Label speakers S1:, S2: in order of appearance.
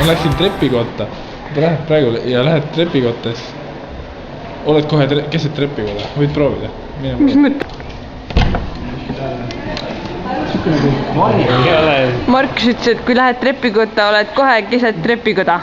S1: läksin trepikotta. Lähed praegu ja lähed trepikotta, siis oled kohe keset trepikoda. Võid proovida.
S2: Mis mõte? Markus ütles, et kui lähed trepikotta, oled kohe keset trepikoda.